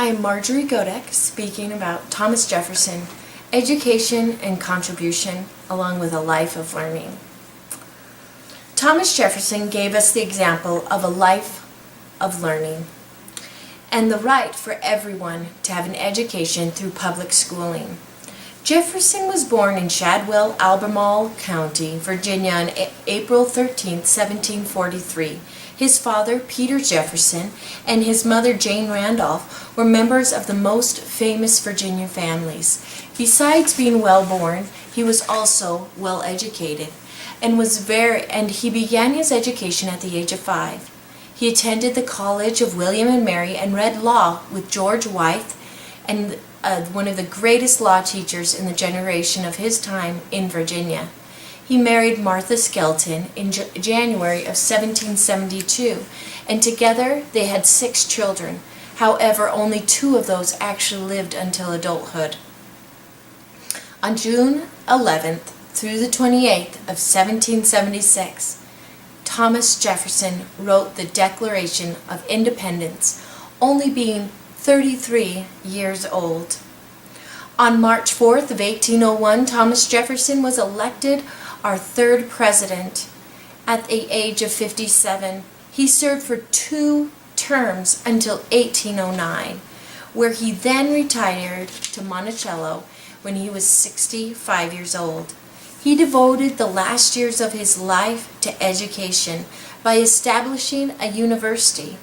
I am Marjorie Godek, speaking about Thomas Jefferson, education and contribution, along with a life of learning. Thomas Jefferson gave us the example of a life of learning and the right for everyone to have an education through public schooling. Jefferson was born in Shadwell, Albemarle County, Virginia on April 13, 1743. His father, Peter Jefferson, and his mother, Jane Randolph, were members of the most famous Virginia families. Besides being well-born, he was also well-educated and he began his education at the age of 5. He attended the College of William and Mary and read law with George Wythe, and one of the greatest law teachers in the generation of his time in Virginia. He married Martha Skelton in January of 1772, and together they had 6 children. However, only 2 of those actually lived until adulthood. On June 11th through the 28th of 1776, Thomas Jefferson wrote the Declaration of Independence, only being 33 years old. On March 4th of 1801, Thomas Jefferson was elected our 3rd president at the age of 57. He served for 2 terms until 1809, where he then retired to Monticello when he was 65 years old. He devoted the last years of his life to education by establishing a university.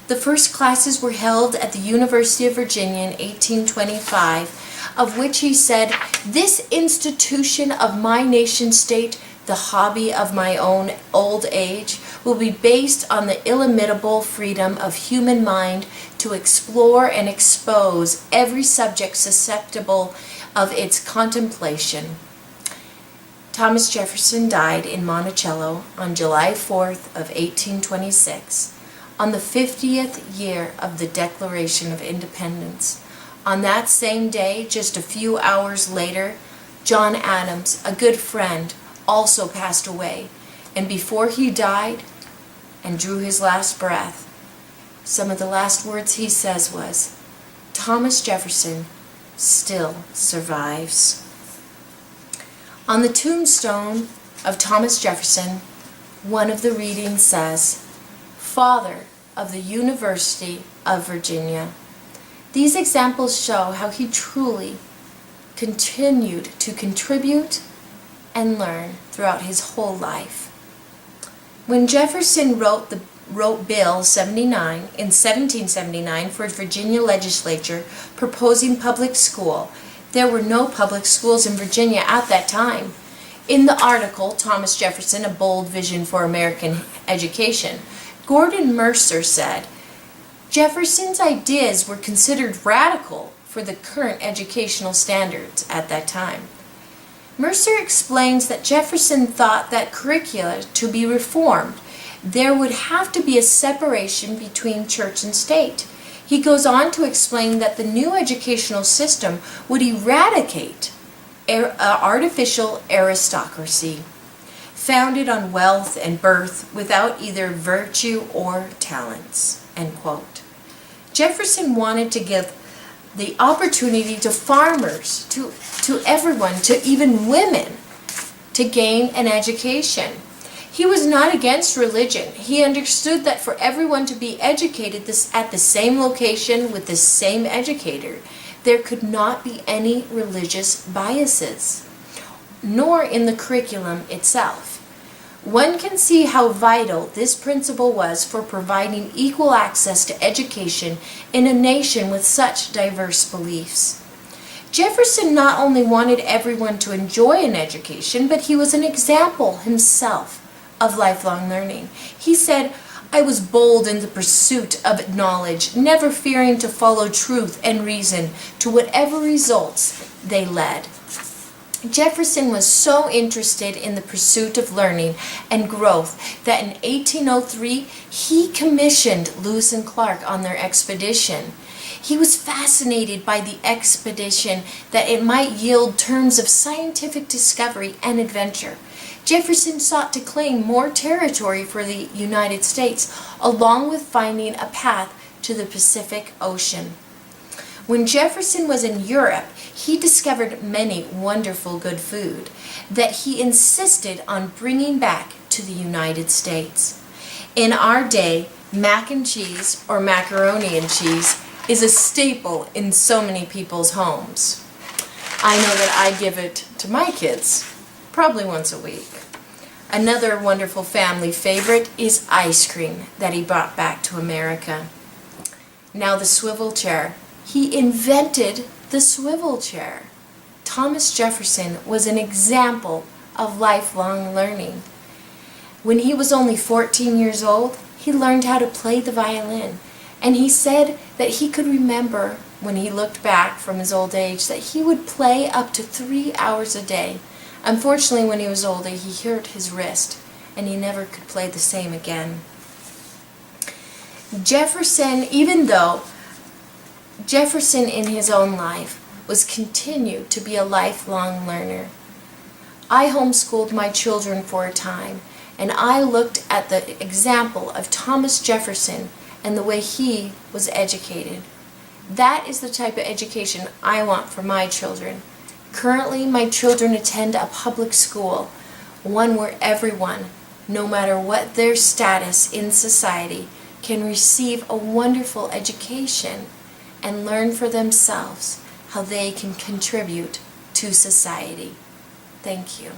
The first classes were held at the University of Virginia in 1825, of which he said, "This institution of my nation state, the hobby of my own old age, will be based on the illimitable freedom of human mind to explore and expose every subject susceptible of its contemplation." Thomas Jefferson died in Monticello on July 4th of 1826, on the 50th year of the Declaration of Independence. On that same day, just a few hours later, John Adams, a good friend, also passed away. And before he died and drew his last breath, some of the last words he says was, "Thomas Jefferson still survives." On the tombstone of Thomas Jefferson, one of the readings says, "Father of the University of Virginia." These examples show how he truly continued to contribute and learn throughout his whole life. When Jefferson wrote Bill 79 in 1779 for Virginia legislature proposing public school, there were no public schools in Virginia at that time. In the article, Thomas Jefferson, A Bold Vision for American Education, Gordon Mercer said, Jefferson's ideas were considered radical for the current educational standards at that time. Mercer explains that Jefferson thought that curricula to be reformed, there would have to be a separation between church and state. He goes on to explain that the new educational system would eradicate artificial aristocracy, founded on wealth and birth without either virtue or talents, end quote. Jefferson wanted to give the opportunity to farmers, to everyone, to even women, to gain an education. He was not against religion. He understood that for everyone to be educated at the same location with the same educator, there could not be any religious biases, nor in the curriculum itself. One can see how vital this principle was for providing equal access to education in a nation with such diverse beliefs. Jefferson not only wanted everyone to enjoy an education, but he was an example himself of lifelong learning. He said, "I was bold in the pursuit of knowledge, never fearing to follow truth and reason to whatever results they led." Jefferson was so interested in the pursuit of learning and growth that in 1803 he commissioned Lewis and Clark on their expedition. He was fascinated by the expedition that it might yield terms of scientific discovery and adventure. Jefferson sought to claim more territory for the United States, along with finding a path to the Pacific Ocean. When Jefferson was in Europe, he discovered many wonderful good food that he insisted on bringing back to the United States. In our day, mac and cheese or macaroni and cheese is a staple in so many people's homes. I know that I give it to my kids probably once a week. Another wonderful family favorite is ice cream that he brought back to America. Now the swivel chair. He invented the swivel chair. Thomas Jefferson was an example of lifelong learning. When he was only 14 years old, he learned how to play the violin, and he said that he could remember when he looked back from his old age that he would play up to 3 hours a day. Unfortunately, when he was older, he hurt his wrist, and he never could play the same again. Even though Jefferson in his own life was continued to be a lifelong learner. I homeschooled my children for a time, and I looked at the example of Thomas Jefferson and the way he was educated. That is the type of education I want for my children. Currently, my children attend a public school, one where everyone, no matter what their status in society, can receive a wonderful education and learn for themselves how they can contribute to society. Thank you.